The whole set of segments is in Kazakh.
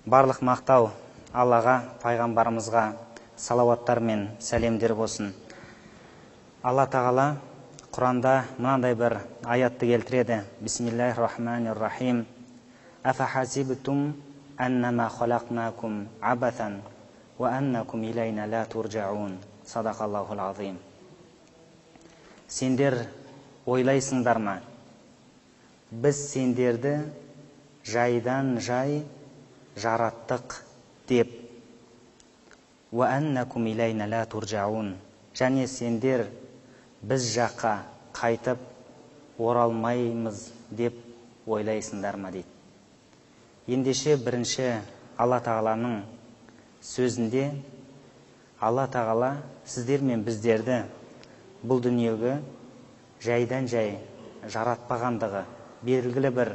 Барлық мақтау Аллаға, пайғамбарымызға салауаттар мен сәлемдер болсын. Алла тағала Құранда мынандай бір аятты келтіреді. Бисмиллахир-рахманир-рахим. Афахасибтум аннама халақнакум абатан ва аннакум илайна ла туржаун. Садақаллахул азим. Сендер ойлайсыңдар ма? Біз сендерді жайдан жай жараттық деп. Ва аннакум илайна ла туржаун. Және сендер біз жаққа қайтып оралмаймыз деп ойлайсыңдар ма дейді. Ендеше бірінші Алла тағаланың сөзінде Алла тағала сіздер мен біздерді бұл дүниеге жайдан жай жаратпағандығы, белгілі бір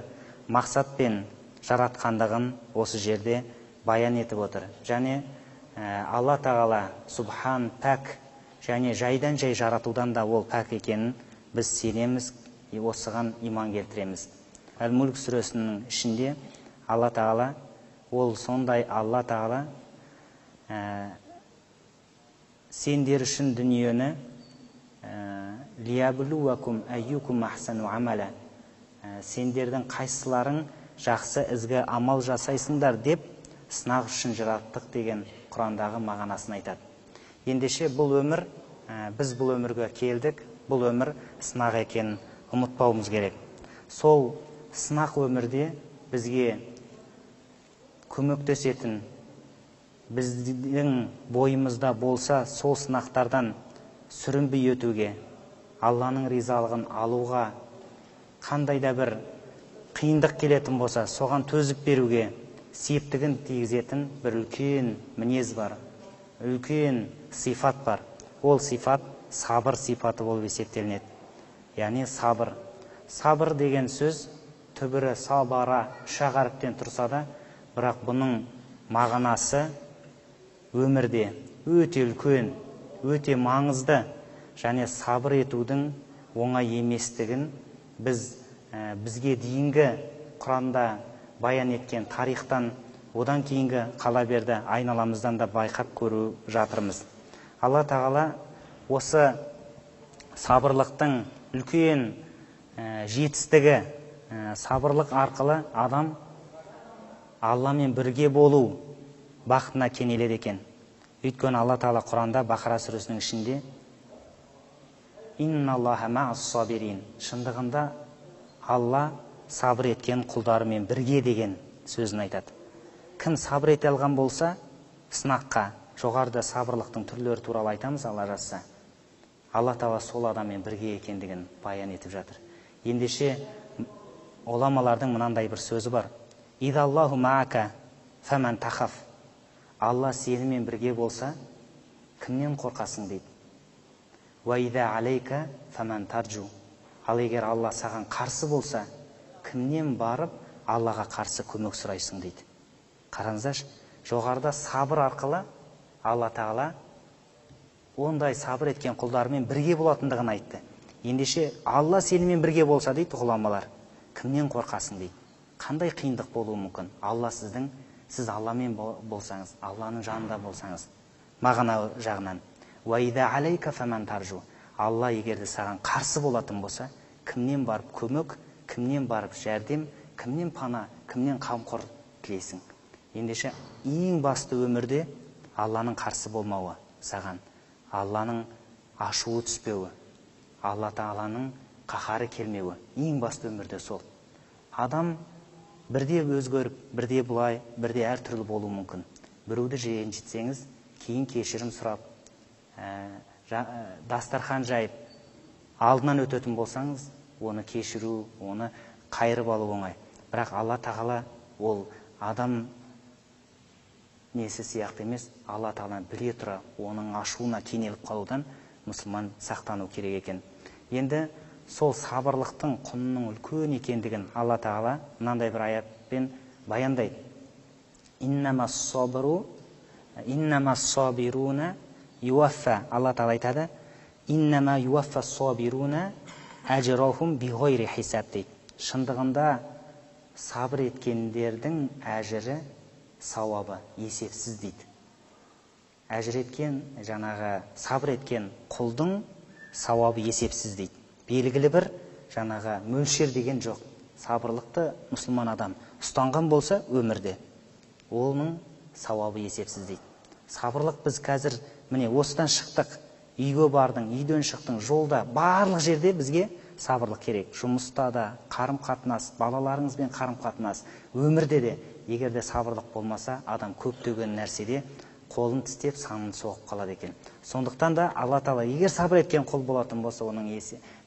мақсатпен жаратқандығын осы жерде баян етіп отыр. Және Алла тағала субхан пәк, және жайдан жай жаратудан да ол пәк екенін біз сенеміз, осыған иман келтіреміз. Әл-Мүлк сүресінің ішінде Алла тағала, ол сондай Алла тағала сендер үшін дүниені лиябулуакум айюкум ахсану амала, сендердің қайсыларың жақсы ізгі амал жасайсыңдар деп сынақ үшін жараттық деген Құрандағы мағынасын айтады. Ендеше бұл өмір, біз бұл өмірге келдік, бұл өмір сынақ екенін ұмытпауымыз керек. Сол сынақ өмірде бізге көмектесетін, біздің бойымызда болса, сол сынақтардан сүрінбей өтуге, Алланың ризалығын алуға, қандай да бір қиындық келетін болса, соған төзіп беруге септігін тигізетін бір үлкен мінез бар, үлкен сифат бар. Ол сифат сабыр сифаты болып есептелінеді. Яғни сабыр. Сабыр деген сөз түбірі сабара үш harfтен тұрса да, бірақ бұның мағынасы өмірде өте үлкен, өте маңызды, және сабыр етудің оңай еместігін бізге дейінгі Құранда баян еткен тарихтан, одан кейінгі қала берді айналамыздан да байқап көру жатырмыз. Алла тағала осы сабырлықтың үлкен жетістігі, сабырлық арқылы адам Алламен бірге болу бақытына кенеледі екен. Өйткені Алла тағала Құранда Бақара сүресінің ішінде инналлаха ма'ас-сабирин, шындығында Алла сабыр еткен құлдарымен бірге деген сөзін айтады. Кім сабыр ете алған болса, сынаққа, жоғарыда сабырлықтың түрлері туралы айтамыз, Алла жазса, Алла тағала сол адаммен бірге екендігін баян етіп жатыр. Ендеше оламалардың мынандай бір сөзі бар. Идаллаху маака фаман тахаф. Алла сенімен бірге болса, кімнен қорқасың дейді. Ва ида алейка фаман тарджу. Ал егер Алла саған қарсы болса, кімнен барып Аллаға қарсы көмек сұрайсың дейді. Қараңыздаршы, жоғарыда сабыр арқылы Алла тағала ондай сабыр еткен құлдарымен бірге болатындығын айтты. Ендеше Алла сенімен бірге болса дейді ғұламалар, кімнен қорқасың дейді. Қандай қиындық болуы мүмкін? Алла сіз Алламен болсаңыз, Алланың жанында болсаңыз, мағына жағынан. Ва ида алейка фаман таржу. Алла егерде саған қарсы болатын болса, кімнен барып көмек, кімнен барып жәрдем, кімнен пана, кімнен қамқор тілейсің? Ендеше ең басты өмірде Алланың қарсы болмауы саған, Алланың ашуы түспеуі, Алла тағаланың қаһары келмеуі, ең басты өмірде сол. Адам бірде өзгеріп, бірде бұлай, бірде әртүрлі болуы мүмкін. Біреуді ренжітсеңіз, кейін кешірім сұрап, дастархан жайып, алдынан өтетін болсаңыз, оны кешіру, оны қайырып алу оңай. Бірақ Алла тағала ол адам несі сияқты емес, Алла тағаланы біле тұра, оның ашуына кенеліп қалудан мұсылман сақтану керек екен. Енді сол сабырлықтың құнының үлкен екендігін Алла тағала мынандай бір аятпен баяндайды. Иннамас сабируна юаффа. Алла тағала айтады, иннама юаффа сабируна ажрахум биғойри хисаб дейді. Шындығында сабыр еткендердің әжірі сауабы есепсіз дейді. Әжіреткен, жаңағы сабыр еткен құлдың сауабы есепсіз дейді. Белгілі бір жаңағы мөлшер деген жоқ. Сабырлықты мұсылман адам ұстанған болса өмірде, оның сауабы есепсіз дейді. Сабырлық біз қазір міне осыдан шықтық, үйге бардың, үйден шықтың, жолда, барлық жерде бізге сабырлық керек. Жұмыста да, қарым-қатынас, балаларыңызбен қарым-қатынас, өмірде де. Егерде сабырлық болмаса, адам көптеген нәрседе қолын тістеп, санын соғып қалады екен. Сондықтан да Алла Тағала егер сабыр еткен құл болатын болса, оның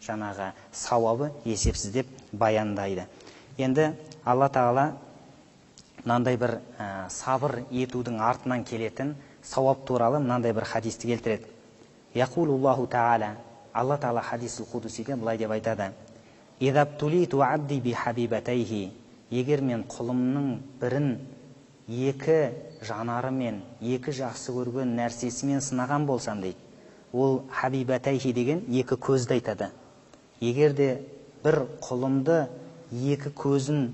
жаңағы сауабы есепсіз деп баяндайды. Енді Алла Тағала мынандай бір сабыр етудің артынан келетін сауап туралы мынандай бір хадисті келтіреді. Яқулуллаху Тағала, Алла Тағала хадисул қудусиде былай деп айтады: «Идабтулиту абди би хабибатайхи». Егер мен құлымның бірін екі жанары мен екі жақсы көрген нәрсесімен сынаған болсам дейді. Ол хабибатайхи деген екі көзді айтады. Егер де бір құлымды екі көзін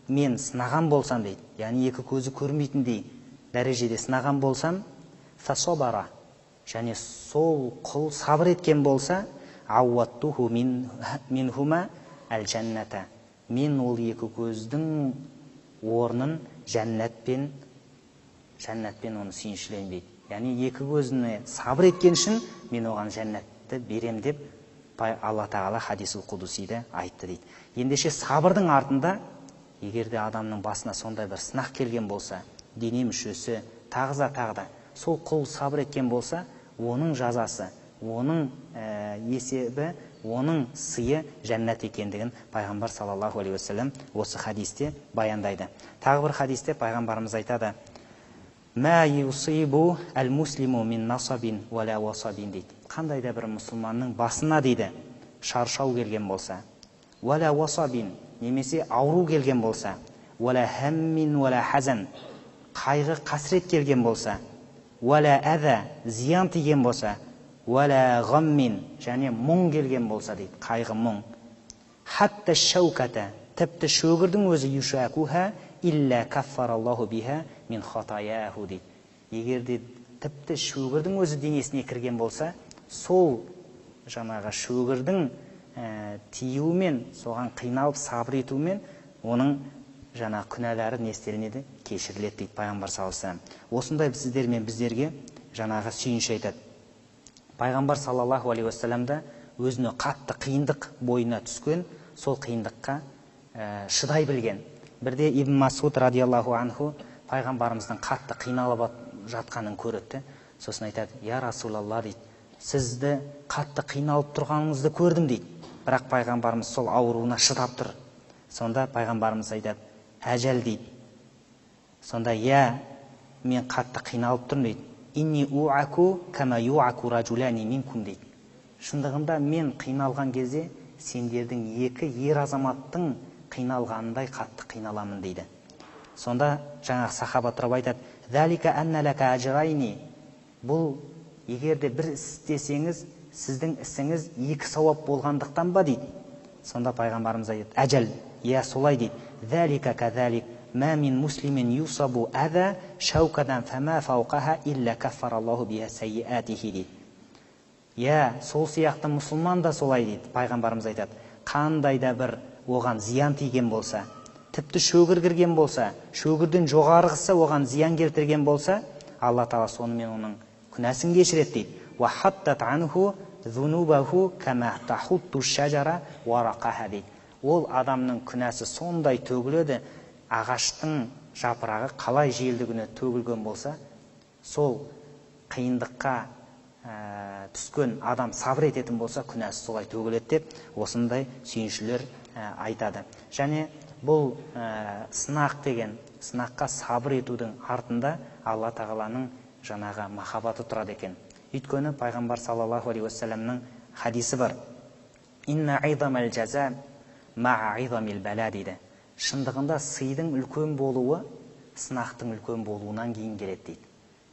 мен сынаған болсам дейді, яғни екі көзі көрмейтіндей дәрежеде сынаған болсам, фасобара, және сол құл сабыр еткен болса, ауаттуху минхума әл-жәнната, мен ол екі көздің орнын жәннатпен оны сүйіншілеймін дейді. Яғни екі көзіне сабыр еткен үшін мен оған жәннатты берем деп Алла Тағала хадисул қудусиде айтты дейді. Ендеше сабырдың артында, егерде адамның басына сондай бір сынақ келген болса, дене мүшесі, тағза, сол құл сабыр еткен болса, оның жазасы, оның есебі, оның сыйы жәннат екендігін пайғамбар саллаллаху алейхи уассалам осы хадисте баяндайды. Тағы бір хадисте пайғамбарымыз айтады: «Ма юсибу әл-муслиму мин насабин уәлә уасабин» дейді. Қандай да бір мұсылманның басына дейді шаршау келген болса, уәлә уасабин, немесе ауру келген болса, уәлә хаммин уәлә хазан, қайғы қасірет келген болса, уәлә әза, зиян тиген болса, уәлә ғаммин, және мұң келген болса дейді, қайғы мұң, хатта шауката, тіпті шөгірдің өзі юшакуха илля каффараллаху биха мин хатаяху дейді. Егерде тіпті шөгірдің өзі денесіне кірген болса, сол жаңағы шөгірдің тиюмен, соған қиналып сабыр етумен оның жаңа күнәлары нестелінеді, кешіріледі дейді пайғамбар саллаллаху алейхи вассалам. Осындай сіздер мен біздерге жаңағы сүйінші айтады. Пайғамбар саллаллаху алейхи вассаламда өзіне қатты қиындық бойына түскен, сол қиындыққа шыдай білген. Бірде Ибн Масуд радиаллаху анху пайғамбарымыздың қатты қиналып жатқанын көреді. Сосын айтады: «Я Расулалла» дейді, «сізді қатты қиналып тұрғаныңызды көрдім» дейді. Бірақ пайғамбарымыз сол ауруына шыдап тұр. Сонда пайғамбарымыз айтады: «Әжәл» дейді. Сонда: «Я, мен қатты қиналып тұрмын» дейді. «Инни уаку кама юаку ражулани минкум» дейді. Шындығында мен қиналған кезде сендердің екі ер азаматтың қиналғанындай қатты қиналамын дейді. Сонда жаңағы сахаба тұрып айтады: «Залика анна лака ажрайни». Бұл егерде бір іс істесеңіз, сіздің ісіңіз екі сауап болғандықтан ба дейді. Сонда пайғамбарымыз айтады: «Әжәл, иә солай» дейді. «Залика казалик ма мин муслимин юсабу аза шаукадан фама фауқаха илля каффараллаху биха сайиатихи» дейді. «Иә, сол сияқты мұсылман да солай» дейді. Пайғамбарымыз айтады: «Қандай да бір оған зиян тиген болса, тіпті шөгір кірген болса, шөгірден жоғарғысы оған зиян келтірген болса, Алла Тағала сонымен оның күнәсін кешіреді» дейді. «Уахаттат анху зунубаху кама тахутту шажара варақаха» дейді. Ол адамның күнәсі сондай төгіледі, ағаштың жапырағы қалай желді күні төгілген болса, сол қиындыққа түскен адам сабыр ететін болса, күнәсі солай төгіледі деп осындай сүйіншілер айтады. Және бұл сынақ деген, сынаққа сабыр етудің артында Алла Тағаланың жаңағы махаббаты тұрады екен. Өйткені пайғамбар саллаллаху алейхи уассаламның хадисі бар: «Инна айдамал жаза ма айдамил бәла» дейді. Шындығында сыйдың үлкен болуы сынақтың үлкен болуынан кейін келеді дейді.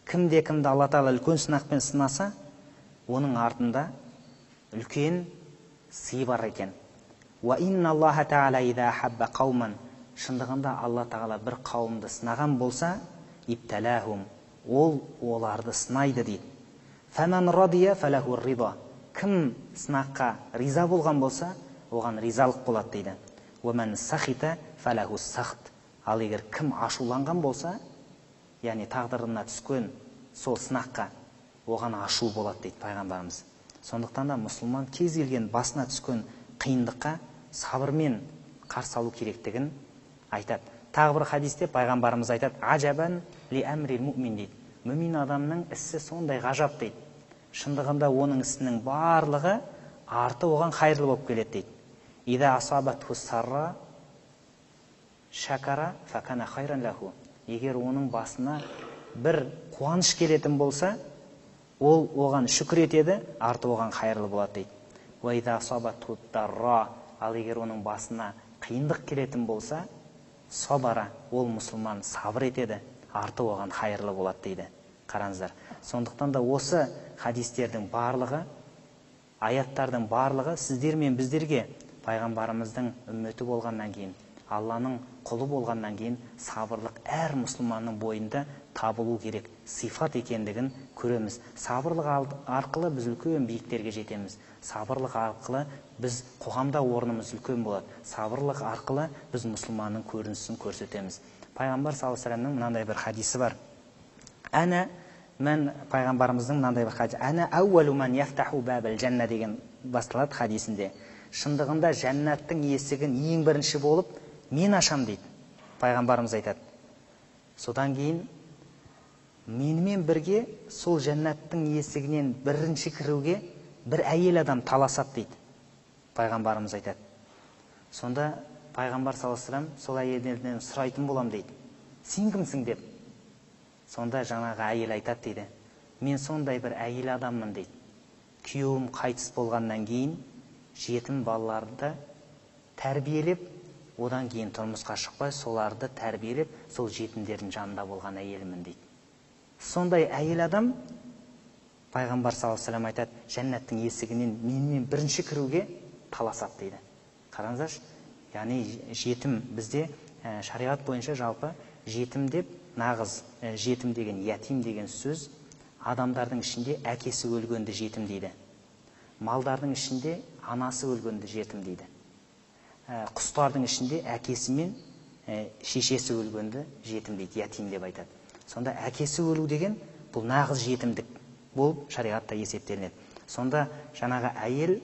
Кімде-кімді Алла Тағала үлкен сынақпен сынаса, оның артында үлкен сый бар екен. «Ва инна Аллаха та'ала иза хабба қауман». Шындығында Алла Тағала бір қауымды сынаған болса, ипталахум, ол оларды сынайды дейді. Фәмән радия фәләху рида, кім сынаққа риза болған болса, оған ризалық болады дейді. Уәмән сахита фәләху сахт, ал егер кім ашуланған болса, яғни тағдырына түскен сол сынаққа, оған ашу болады дейді пайғамбарымыз. Сондықтан да мұсылман кез келген басына түскен қиындыққа сабырмен қарсы алу керектігін айтады. Тағы бір хадисте пайғамбарымыз айтады: ажабан ли әмрил муъмин дейді. Мүмин адамның ісі сондай ғажап дейді. Шындығында оның ісінің барлығы арты оған қайырлы болып келеді дейді. Ида асабатху сарра шакара факана хайран лаху. Егер оның басына бір қуаныш келетін болса, ол оған шүкір етеді, арты оған қайырлы болады дейді. Ва ида асабатху дарра, ал егер оның басына қиындық келетін болса, сабара, ол мұсылман сабыр етеді, арты оған қайырлы болады дейді. Қараңыздар. Сондықтан да осы хадистердің барлығы, аяттардың барлығы сіздер мен біздерге пайғамбарымыздың үмметі болғаннан кейін, Алланың құлы болғаннан кейін сабырлық әр мұсылманның бойында табылу керек сифат екендігін көреміз. Сабырлық арқылы біз үлкен биіктерге жетеміз. Сабырлық арқылы біз қоғамда орнымыз үлкен болады. Сабырлық арқылы біз мұсылманның көрінісін көрсетеміз. Пайғамбар саллаллаху алейхи вассаламның мынандай бір хадисі бар. Пайғамбарымыздың мынандай бір хадисі. Ана ауалу ман яфтаху бабал жанна деген басталады хадисінде. Шындығында жәннаттың есігін ең бірінші болып мен ашам дейді. Пайғамбарымыз айтады. Содан кейін менімен бірге сол жәннаттың есігінен бірінші кіруге бір әйел адам таласады дейді. Пайғамбарымыз айтады. Сонда пайғамбар саллаллаху алейхи вассалам сол әйелден сұрайтын болам дейді. Сен кімсің деп. Сонда жаңағы әйел айтады дейді. Мен сондай бір әйел адаммын дейді. Күйеуім қайтыс болғаннан кейін жетім балаларды тәрбиелеп, одан кейін тұрмысқа шықпай, соларды тәрбиелеп, сол жетімдердің жанында болған әйелімін дейді. Сондай әйел адам, пайғамбар саллаллаху алейхи вассалам айтады, жәннаттың есігінен менімен бірінші кіруге таласады дейді. Қараңыздаршы, яғни жетім бізде шариғат бойынша жалпы жетім деп, нағыз жетім деген, ятим деген сөз адамдардың ішінде әкесі өлгенді жетім дейді. Малдардың ішінде анасы өлгенді жетім дейді. Құстардың ішінде әкесі мен шешесі өлгенді жетім дейді, ятим деп айтады. Сонда әкесі өлу деген бұл нағыз жетімдік болып шариғатта есептелінеді. Сонда жаңағы әйел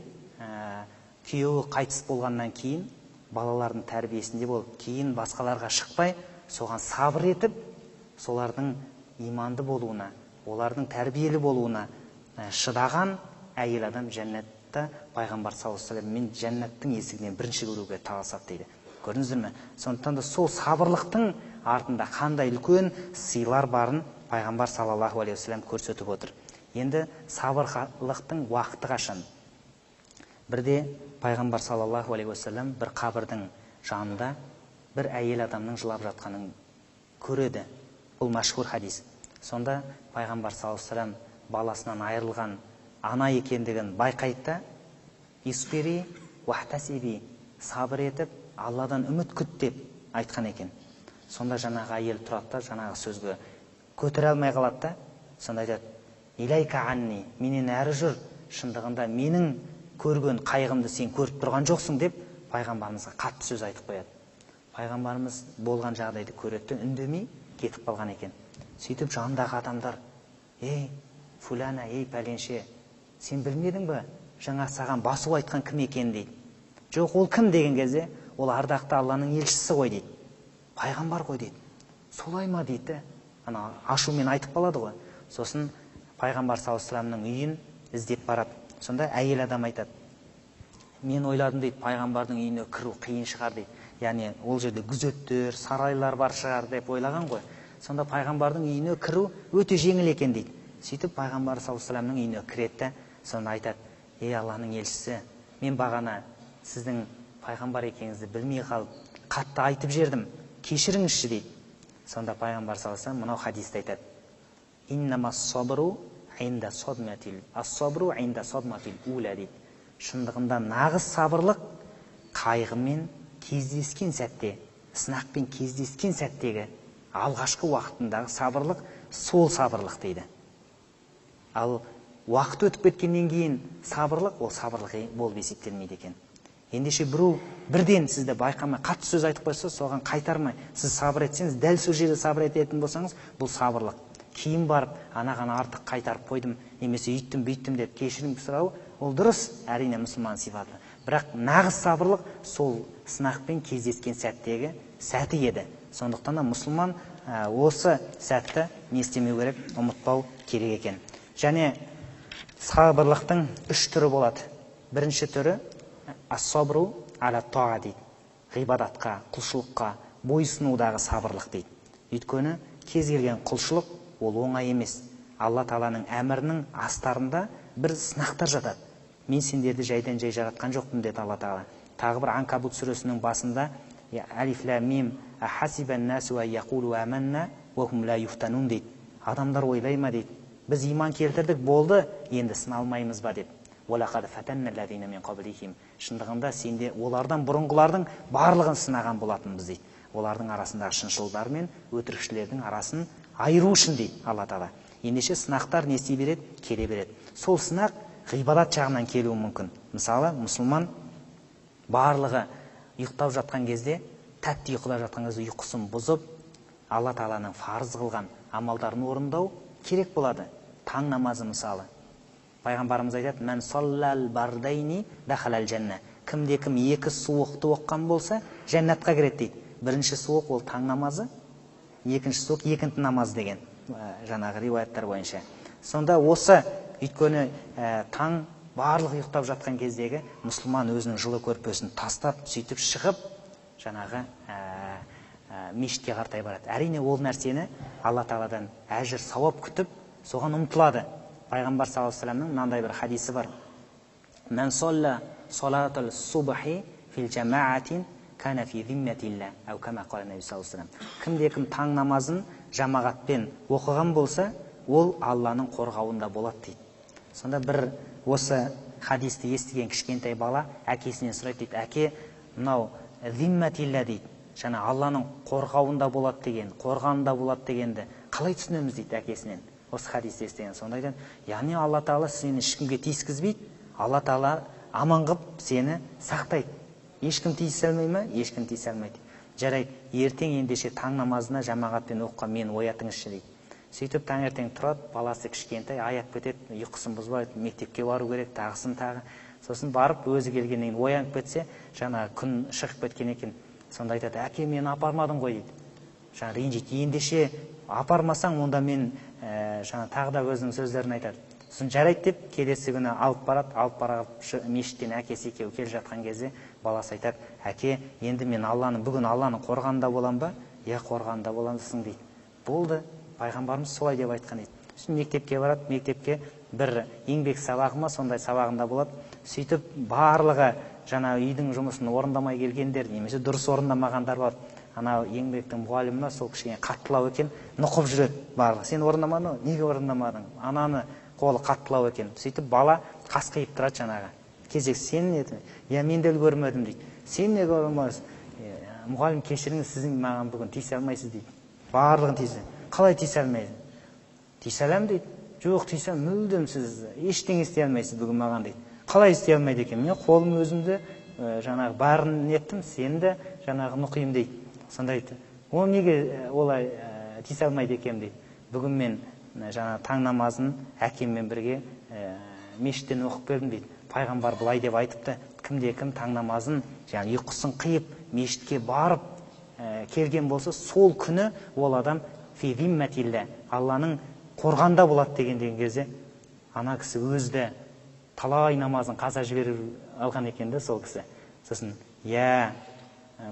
күйеуі қайтыс болғаннан кейін балалардың тәрбиесінде болып, кейін басқаларға шықпай, соған сабыр етіп, солардың иманды болуына, олардың тәрбиелі болуына шыдаған әйел адам жәннатта пайғамбар саллаллаху алейхи вассалам мен жәннаттың есігінен бірінші кіруге таласады дейді. Көрдіңіздер ме? Сондықтан да сол сабырлықтың артында қандай үлкен сыйлар барын пайғамбар саллаллаху алейхи вассалам көрсетіп отыр. Енді сабырлықтың уақыты қашан? Бірде пайғамбар саллаллаху алейхи вассалам бір қабірдің жанында бір әйел адамның жылап жатқанын көреді. Бұл мәшһүр хадис. Сонда пайғамбар саллаллаху алейхи вассалам баласынан айырылған ана екендігін байқайды. Исбири уахтасиби, сабыр етіп, Алладан үміт күт деп айтқан екен. Сонда жаңағы әйел тұрады да, жаңағы сөзге көтере алмай қалады да, сонда айтады: илайка анни, менен әрі жүр, шындығында менің көрген қайғымды сен көріп тұрған жоқсың деп пайғамбарымызға қатты сөз айтып қояды. Пайғамбарымыз болған жағдайды көреді, үндемей кетіп қалған екен. Сөйтіп жанындағы адамдар: ей фулана, ей пәленше, сен білмедің бе жаңа саған басу айтқан кім екен дейді. Жоқ, ол кім деген кезде, ол ардақты Алланың елшісі ғой дейді. Пайғамбар ғой дейді. Солай ма дейді. Ана ашумен айтып қалады ғой. Сосын пайғамбар саллаллаху алейхи вассаламның үйін іздеп барады. Сонда әйел адам айтады: мен ойладым дейді, пайғамбардың үйіне кіру қиын шығар дейді. Яғни ол жерде күзеттер, сарайлар бар шығар деп ойлаған ғой. Сонда пайғамбардың үйіне кіру өте жеңіл екен дейді. Сөйтіп пайғамбар саллаллаху алейхи вассаламның үйіне кіреді. Сонда айтады: ей Алланың елшісі, мен бағана сіздің пайғамбар екеніңізді білмей қалып, қатты айтып жердім, кешіріңізші дейді. Сонда пайғамбар саллаллаху алейхи вассалам мынау хадисті айтады: иннамас сабру инда садматил ас-сабру инда садматил ула дейді. Шындығында нағыз сабырлық қайғымен кездескен сәтте, сынақпен кездескен сәттегі алғашқы уақытындағы сабырлық сол сабырлық дейді. Ал уақыт өтіп кеткеннен кейін сабырлық, ол сабырлық болып есептелмейді екен. Ендеше біреу бірден сізді байқамай қатты сөз айтып қойса, соған қайтармай сіз сабыр етсеңіз, дәл сол жерде сабыр ететін болсаңыз, бұл сабырлық. Кейін барып анаған артық қайтарып қойдым, немесе үйттім бүйттім деп кешірім сұрау, ол дұрыс, әрине мұсылман сипаты. Бірақ нағыз сабырлық сол сынақпен кездескен сәттегі сәті еді. Сондықтан да мұсылман осы сәтті не істемеу керек, ұмытпау керек екен. Және сабырлықтың 3 түрі болады. Бірінші түрі ас-сабру аля таа дейді. Ғибадатқа, құлшылыққа бойсынудағы сабырлық дейді. Өйткені кез келген құлшылық ол оңай емес. Алла Тағаланың әмірінің астарында бір сынақтар жатады. Мен сендерді жайдан жай жаратқан жоқпын деді Алла Тағала. Тағы бір Анкабут сүресінің басында Алиф лам мим ахасибан насу ан яқулу аманна ва хум ла юфтанун дейді. Адамдар ойлай ма дейді. Біз иман келтірдік, болды, енді сыналмаймыз ба деп. Уалақад фатанна аллазина мин қаблихим. Шындығында сенде олардан бұрынғылардың барлығын сынаған болатынбыз дейді. Олардың арасындағы шыншылдар мен өтірікшілердің арасын айыру үшін дейді Алла Тағала. Ендеше сынақтар не істей береді? Келе береді. Сол сынақ ғибадат жағынан келуі мүмкін. Мысалы, мұсылман барлығы ұйықтап жатқан кезде, тәтті ұйқыда жатқан кезде ұйқысын бұзып, Алла Тағаланың фарыз қылған амалдарын орындау керек болады. Таң намазы мысалы. Пайғамбарымыз айтады: "Мән саллал бардайни дахалал жанна." Кімде-кім 2 суықты оққан болса, жәннатқа кіреді дейді. Бірінші суық ол таң намазы, екінші суық екінті намаз деген жаңағы риуаяттар бойынша. Сонда осы өйткені таң барлық ұйықтап жатқан кездегі мұсылман өзінің жылы көрпесін тастап, сөйтіп шығып, жаңағы мешітке қарай барады. Әрине ол нәрсені Алла Тағаладан әжір сауап күтіп, соған ұмтылады. Пайғамбар саллаллаху алейхи вассаламның мынандай бір хадисі бар: "Мән салла салатал субхи фил жамаатин кана фи зимматилла", ау кама қала Наби саллаллаху алейхи вассалам. Кімде-кім таң намазын жамағатпен оқыған болса, ол Алланың қорғауында болады дейді. Сонда бір осы хадисті естіген кішкентай бала әкесінен сұрайды дейді: "Әке, мынау зимматилла дейді, жаңа Алланың қорғауында болады деген, қорғанында болады дегенді қалай түсінеміз?" дейді әкесінен. Осы хадисті естіген. Сонда айтады: "Яғни Алла Тағала сені ешкімге тиіскізбейді, Алла Тағала аман қылып сені сақтайды. Ешкім тиісе алмай ма? Ешкім тиісе алмайды. Жарайды, ертең ендеше таң намазына жамағатпен оққа мені оятыңызшы" дейді. Сөйтіп таңертең тұрады, баласы кішкентай, аяп кетеді, ұйқысын бұзбайды, мектепке бару керек, тағысын тағы. Сосын барып өзі келгеннен оянып кетсе, жаңа күн шығып кеткен екен. Сонда айтады: "Әке, мені апармадың ғой" дейді. Жаңа ренжиді. "Ендеше апармасаң, онда мен жаңа тағы да өзінің сөздерін айтады." Сосын жарайды деп келесі күні алып барады, алып барып мешіттен әкесі екеуі келе жатқан кезде баласы айтады: "Әке, енді мен бүгін Алланың қорғанында болам ба?" "Иә, қорғанында боламсың" дейді. Болды, пайғамбарымыз солай деп айтқан еді. Сосын мектепке барады, мектепке бір еңбек сабағы ма, сондай сабағында болады. Сөйтіп барлығы жаңа үйдің жұмысын орындамай келгендер, немесе дұрыс орындамағандар бар. Ана еңбектің мұғалімі сол кішкене қаттылау екен, нұқып жүреді барлығы: "Сен орындамадың, неге орындамадың?" Ананы қолы қаттылау екен. Сөйтіп бала қасқайып тұрады жаңағы. Кезек: "Сен не?" "Я, мен де үлгермедім" дейді. "Сен неге үлгермедің?" "Мұғалім, кешіріңіз, сіздің маған бүгін тиісе алмайсыз" дейді. Барлығын тиісе. "Қалай тиісе алмайсыз?" "Тиісе аламын" дейді. "Жоқ, тиісе мүлдем сіз ештеңе істей алмайсыз бүгін маған" дейді. "Қалай істей алмайды екен? Мен қолым өзімді жаңағы барын еттім, сен де жаңағы нұқиым" дейді. Сонда айтты: "Ол неге олай тиісе алмайды екен" дейді. "Бүгін мен жаңа таң намазын әкеммен бірге мешіттен оқып келдім" дейді. Пайғамбар былай деп айтыпты: "Кімде-кім таң намазын жаңа ұйқысын қиып мешітке барып келген болса, сол күні ол адам фи зимматилла, Алланың қорғанда болады" деген кезде ана кісі өзді талай намазын қаза жіберіп алған екен де сол кісі. Сосын: "Иә,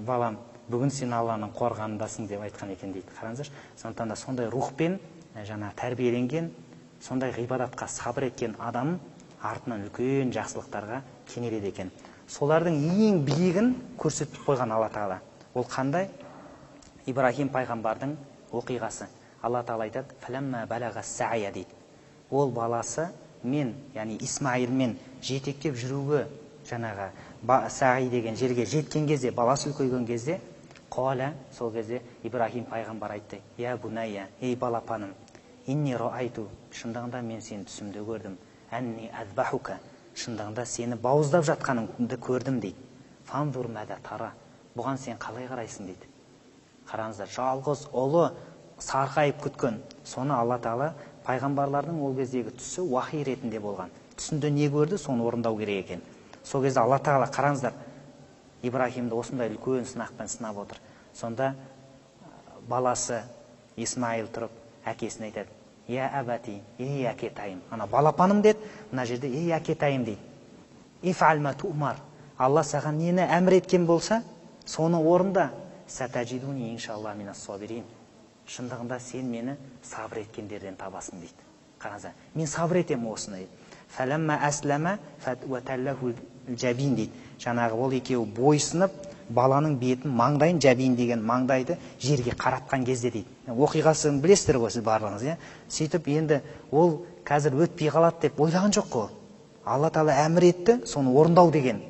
балам, бүгін сен Алланың қорғанындасың" деп айтқан екен дейді. Қараңыздаршы, сондықтан да сондай рухпен жаңа тәрбиеленген, сондай ғибадатқа сабыр еткен адам артынан үлкен жақсылықтарға кенеледі екен. Солардың ең биігін көрсетіп қойған Алла Тағала. Ол қандай? Ибрахим пайғамбардың оқиғасы. Алла Тағала айтады: "Фаламма балага сая" дейді. Ол баласы мен, яғни Исмаилмен жетектеп жүруге жаңағы сағи деген жерге жеткен кезде, баласы үлкейген кезде, Қала, сол кезде Ибрахим пайғамбар айтты: Я бунайя, ей балапаным, инни раайту, шындығында мен сені түсімде көрдім, әнни азбахука, шындығында сені бауыздап жатқаныңды көрдім дейді. Фанзур мәда тара, бұған сен қалай қарайсың дейді. Қараңыздар, жалғыз ұлы сарқайып күткен, соны Алла Тағала пайғамбарлардың ол кездегі түсі уахи ретінде болған. Түсінде не көрді, соны орындау керек екен. Сол кезде Алла Тағала, қараңыздар, Ибрахимді осындай үлкен сынақпен сынап отыр. Сонда баласы Исмаил тұрып әкесіне айтады: Я абати, ей әкетайым. Ана балапаным деді, мына жерде ей әкетайым дейді. Ифаль ма туъмар. Алла саған нені әмір еткен болса, соны орында. Сатаджидуни иншалла минас сабирин. Шындығында сен мені сабыр еткендерден табасың дейді. Қараңыздар, мен сабыр етемін осыны дейді. Фәләммә әсләмә фәтуәтәлләху джабин дейді. Жаңағы ол екеуі бойсынып, баланың бетін, маңдайын, джабин деген маңдайды жерге қаратқан кезде дейді. Оқиғасын білесіздер ғой сіз барлығыңыз, иә? Сөйтіп енді ол қазір өтпей қалады деп ойлаған жоқ қой. Алла Тағала әмір етті, соны орындау деген.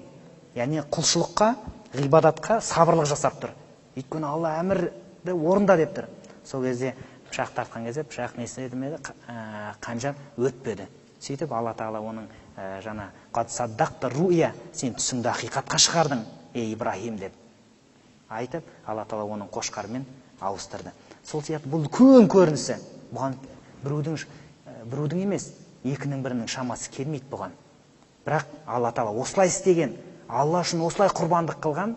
Яғни құлшылыққа, ғибадатқа сабырлық жасап тұр. Өйткені Алла әмірді орында деп тұр. Сол кезде пышақ тартқан кезде пышақ несіне етмеді, қанжар өтпеді. Сөйтіп Алла Тағала оның жаңа қад саддақты руя, сен түсіңді ақиқатқа шығардың, ей Ибрахим деп айтып, Алла Тағала оның қошқармен ауыстырды. Сол сияқты бұл үлкен көрінісі. Бұған біреудің емес, екінің бірінің шамасы келмейді бұған. Бірақ Алла Тағала осылай істеген, Алла үшін осылай құрбандық қылған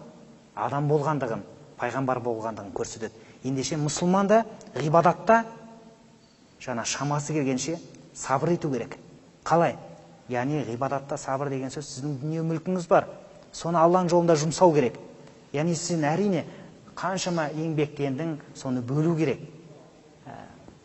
адам болғандығын, пайғамбар болғандығын көрсетеді. Ендеше мұсылманда ғибадатта жаңа шамасы келгенше сабыр ету керек. Қалай? Яғни ғибадатта сабыр деген сөз, сіздің дүние мүлкіңіз бар, соны Алланың жолында жұмсау керек. Яғни сен әрине қаншама еңбектендің, соны бөлу керек.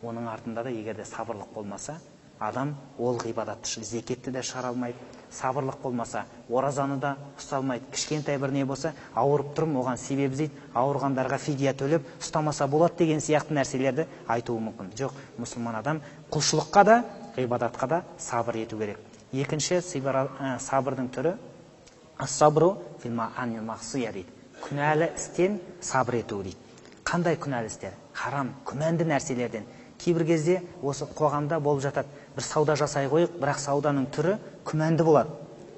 Оның артында да егерде сабырлық болмаса, адам ол ғибадатты зекетті де шығара алмайды. Сабырлық болмаса, оразаны да ұста алмайды. Кішкентай бір не болса, ауырып тұрым, оған себеп іздейді, ауырғандарға фидия төлеп, ұстамаса болады деген сияқты нәрселерді айтуы мүмкін. Жоқ, мұсылман адам құлшылыққа да, ғибадатқа да сабыр ету керек. Екінші сабырдың түрі ас-сабру фил маъани мағсия дейді. Күнәлі істен сабыр ету дейді. Қандай күнәлі істер? Харам, күмәнді нәрселерден. Кейбір кезде осы қоғамда болып жатады. Бір сауда жасай қойық, бірақ сауданың түрі күмәнді болады.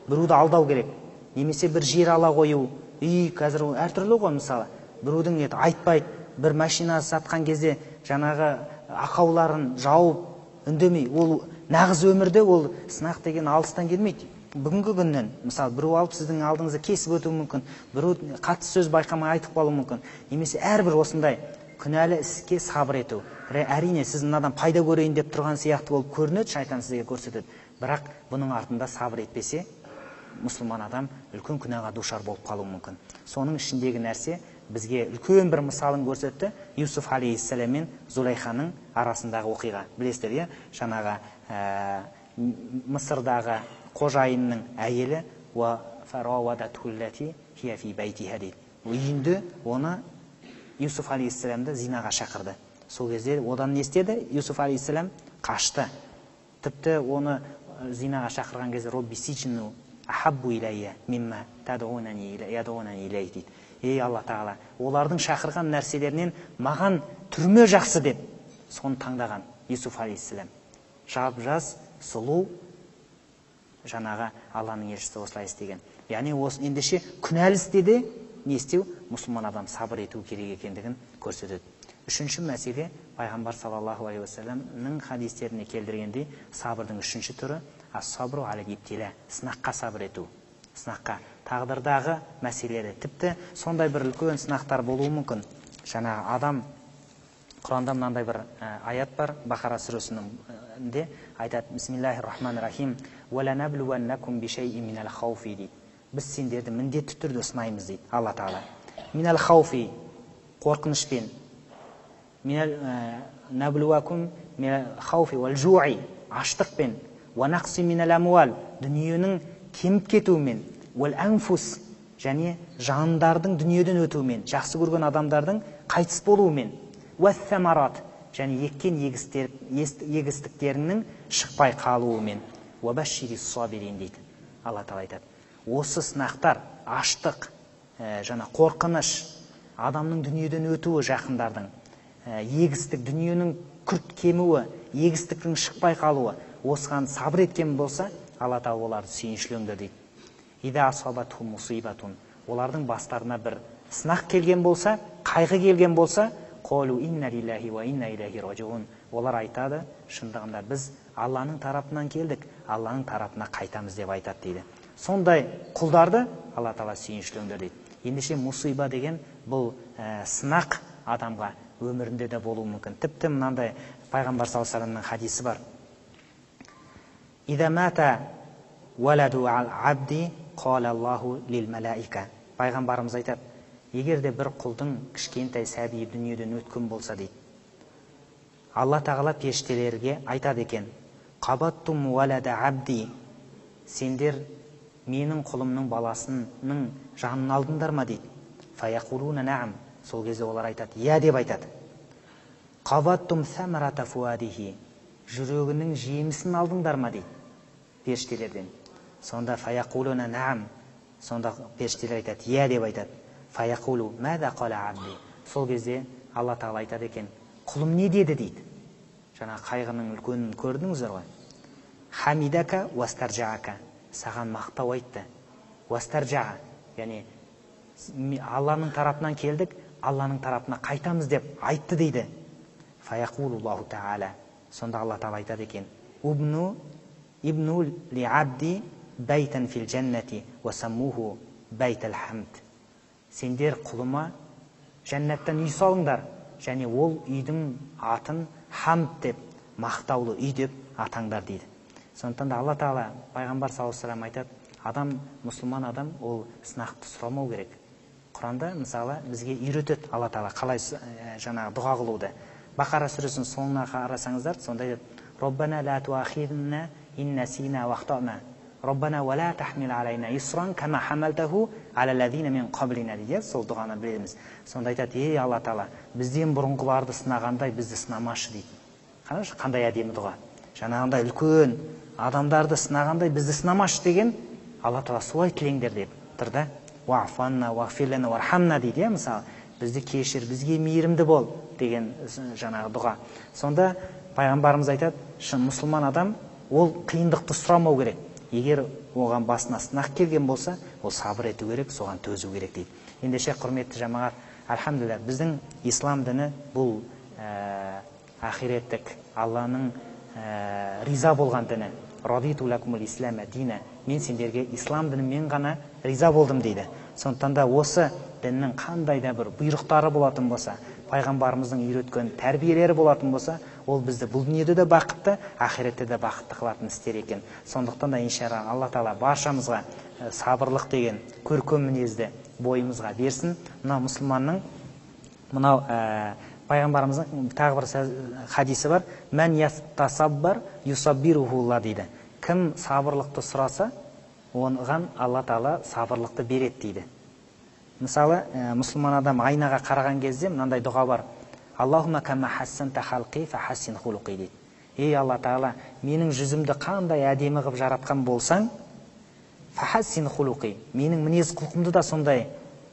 Біреуді алдау керек. Немесе бір жер ала қою, үй қазір әртүрлі ғой мысалы. Біреудің айтпайды, бір машина сатқан кезде жаңағы ақауларын жауып, үндемей. Ол нағыз өмірде ол сынақ деген алыстан келмейді. Бүгінгі күннен, мысалы, біреу алып сіздің алдыңызды кесіп өтуі мүмкін, біреу қатты сөз байқамай айтып қалуы мүмкін. Немесе әрбір осындай күнәлі іске сабыр ету. Әрине сіз мынадан пайда көрейін деп тұрған сияқты болып көрінеді, шайтан сізге көрсетеді. Бірақ бұның артында сабыр етпесе, мұсылман адам үлкен күнәға душар болып қалуы мүмкін. Соның ішіндегі нәрсе бізге үлкен бір мысалын көрсетті. Юсуф алейхиссалам мен Зулайханың арасындағы оқиға. Білесіздер, иә? Жаңағы Мысырдағы қожайынның әйелі үйінде оны Юсуф алейхиссаламды зинаға шақырды. Сол кезде одан не істеді? Юсуф алейхиссалам қашты. Тіпті оны зинаға шақырған кезде Робби сичну ахаббу илайя мимма тадъунани илайя дейді. Ей Алла Тағала, олардың шақырған нәрселерінен маған түрме жақсы деп соны таңдаған Юсуф алейхиссалам. Жап-жас, сұлу, жаңағы Алланың елшісі осылай істеген. Яғни осы ендеше күнәлі істеде не істеу? Мұсылман адам сабыр ету керек екендігін көрсетеді. Үшінші мәселе, пайғамбар саллаллаху алейхи уассаламның хадистеріне келдіргендей, сабырдың үшінші түрі ас-сабру аля ибтила, сынаққа сабыр ету. Сынаққа, тағдырдағы мәселелері, тіпті сондай бір үлкен сынақтар болуы мүмкін. Жаңағы адам, Құранда мынандай бір аят бар, Бақара сүресінде айтады: Бисмиллахир-рахманир-рахим, «Валанаблуаннакум бишайин минал хауфи» дейді. Біз сендерді міндетті түрде сынаймыз дейді Алла Тағала. Минал хауфи, қорқынышпен, наблуакум минал хауфи вал жуи, аштықпен, ва нақси минал амуал, дүниенің кеміп кетуімен, вал анфус, және жандардың дүниеден өтуімен, жақсы көрген адамдардың қайтыс болуымен, ва самарат, және еккен егістіктерінің шықпай қалуымен, ва башири сабирин дейді Алла Тағала айтады. Осы сынақтар, аштық, қорқыныш, адамның дүниеден өтуі, жақындардың егістік, дүниенің күрт кемуі, егістіктің шықпай қалуы, осыған сабыр еткен болса, Алла Тағала оларды сүйіншілеңдер дейді. Ида асабатхум мусибатун, олардың бастарына бір сынақ келген болса, қайғы келген болса, қолу инна лиллахи ва инна илайхи раджиун, олар айтады, шындығында біз Алланың тарапынан келдік, Алланың тарапына қайтамыз деп айтады дейді. Сондай құлдарды Алла Тағала сүйіншілеңдер дейді. Ендеше мусиба деген бұл сынақ адамға өмірінде де болуы мүмкін. Тіпті мынандай пайғамбар саллаллаху алейхи вассаламның хадисі бар. Ида мата валаду ал-абди қала Аллаху лил малаика. Пайғамбарымыз айтады, егер де бір құлдың кішкентай сәби дүниеден өткен болса дейді, Алла Тағала періштелерге айтады екен, қабаттум валада абди, сендер менің құлымның баласының жанын алдыңдар ма дейді. Фаяқулуна наам, сол кезде олар айтады, иә деп айтады. Қабаттум самарата фуадихи, жүрегінің жемісін алдыңдар ма дейді періштелерден. Сонда фаяқулуна наам, сонда періштелер айтады, иә деп айтады. Фаяқулу мада қала абди, сол кезде Алла Тағала айтады екен, құлым не деді дейді. Жаңа қайғының үлкенін көрдіңіздер ғой. Хамидака уастаржаака, саған мақтау айтты. Уастаржаа, яғни Алланың тарапынан келдік, Алланың тарапына қайтамыз деп айтты дейді. Фаяқулуллаху та'ала, сонда Алла Тағала айтады екен, ибну ли абди байтан фил джаннати ва саммуху байтал хамд. Сендер құлыма жәннаттан үй салыңдар, және ол үйдің атын хамд деп, мақтаулы үй деп атаңдар дейді. Сондықтан да Алла Тағала пайғамбар саллаллаху алейхи ва саллям айтады, адам, мұсылман адам ол сынақты сұрамау керек. Құранда мысалы бізге үйретеді Алла Тағала қалай жаңағы дұға қылуды. Бақара сүресінің соңына қарасаңыздар, сонда айтады, Роббана ла туахидна ин насина ва ахтана. Роббана ва ла тахмил алайна исран кама хамалтаху аля лазина мин қаблина дейді. Сол дұғаны білеміз. Сонда айтады, ей Алла Тағала, бізден бұрынғыларды сынағандай бізді сынамашы дейді. Қарашы, қандай әдемі дұға. Жаңағындай үлкен адамдарды сынағандай бізді сынамашы деген Алла Тағала солай тілеңдер деп тұр да. Уафанна уафирлана вархамна дейді, мысалы, бізді кешір, бізге мейірімді бол деген жаңағы дұға. Сонда пайғамбарымыз айтады, мұсылман адам ол қиындықты сұрамау керек. Егер оған басына сынақ келген болса, ол сабыр ету керек, соған төзу керек дейді. Ендеше құрметті жамағат, альхамдулилля, біздің ислам діні бұл ақиреттік, Алланың риза болған діні. Радиту лакумул ислама дина. Мен сендерге ислам дінімен ғана риза болдым дейді. Сондықтан да осы діннің қандай да бір бұйрықтары болатын болса, пайғамбарымыздың үйреткен тәрбиелері болатын болса, ол бізді бұл дүниеде де бақытты, ақиретте де бақытты қылатын істер екен. Сондықтан да иншалла Алла Тағала баршамызға сабырлық деген көркем мінезді бойымызға берсін. Мынау мұсылманның, мынау пайғамбарымыздың тағы бір хадисі бар, мән ястасаббар юсаббирухулла дейді. Кім сабырлықты сұраса, оған Алла Тағала сабырлықты береді дейді. Мысалы, мұсылман адам айнаға қараған кезде мынандай дұға бар. Аллахумма кама хассанта халқи фа хассин хулуқи дейді. Ей Алла Тағала, менің жүзімді қандай әдемі қылып жаратқан болсаң, фа хассин хулуқи, менің мінез құлқымды да сондай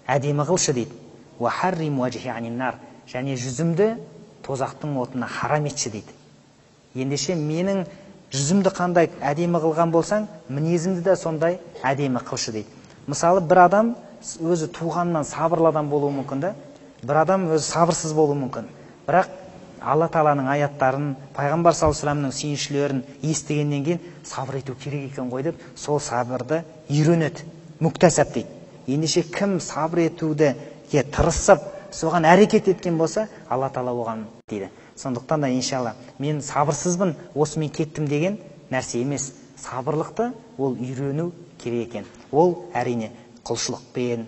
әдемі қылшы дейді. Ва харрим уажхи анин нар, және жүзімді тозақтың отына харам етші дейді. Ендеше менің жүзімді қандай әдемі қылған болсаң, мінезімді де сондай әдемі қылшы дейді. Мысалы, бір адам өзі туғаннан сабырлы адам болуы мүмкін да, бір адам өзі сабырсыз болуы мүмкін. Бірақ Алла Тағаланың аяттарын, пайғамбар саллаллаху алейхи ва салламның сүйіншілерін естігеннен кейін сабыр ету керек екен ғой деп, сол сабырды үйренеді, мүктәсәп дейді. Ендеше кім сабыр етуді тырысып, соған әрекет еткен болса, Алла Тағала оған дейді. Сондықтан да иншалла мен сабырсызбын, осымен кеттім деген нәрсе емес. Сабырлықты ол үйрену керек екен. Ол әрине құлшылықпен,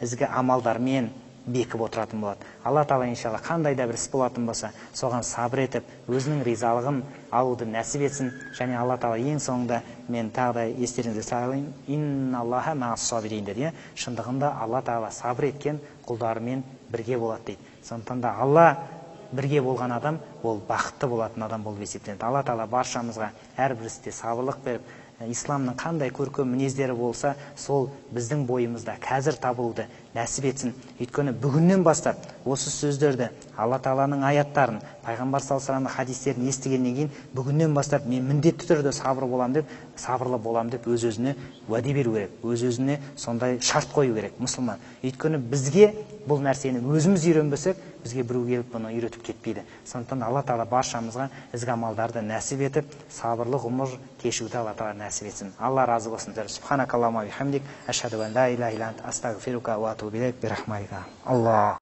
ізгі амалдармен бекіп отыратын болады. Алла Тағала иншалла қандай да бір іс болатын болса, соған сабыр етіп, өзінің ризалығын алуды нәсіп етсін. Және Алла Тағала ең соңында мен тағы да естеріңізге салайын, инналлаха мағас сабирин деді. Шындығында Алла Тағала сабыр еткен құлдарымен бірге болады дейді. Сондықтан да Алла бірге болған адам, ол бақытты болатын адам болып есептеледі. Алла Тағала баршамызға әрбір істе сабырлық беріп, исламның қандай көркем мінездері болса, сол біздің бойымызда қазір табылды нәсіп етсін. Өйткені бүгіннен бастап осы сөздерді, Алла Тағаланың аяттарын, пайғамбар саллаллаху алейхи вассаламның хадистерін естігеннен кейін бүгіннен бастап мен міндетті түрде сабырлы болам деп өз-өзіне уәде беру керек, өз-өзіне сондай шарт қою керек мұсылман. Өйткені бізге бұл нәрсені өзіміз үйренбесек, бізге біреу келіп бұны үйретіп кетпейді. Сондықтан Алла Тағала баршамызға ізгі амалдарды нәсіп етіп, сабырлы ғұмыр кешуді Алла Тағала нәсіп етсін. Алла разы болсын. Субханакаллахумма ва бихамдик, ашхаду ан ла илаха илля анта, астағфирука ва атубу илейк, бирахматика. Аллах.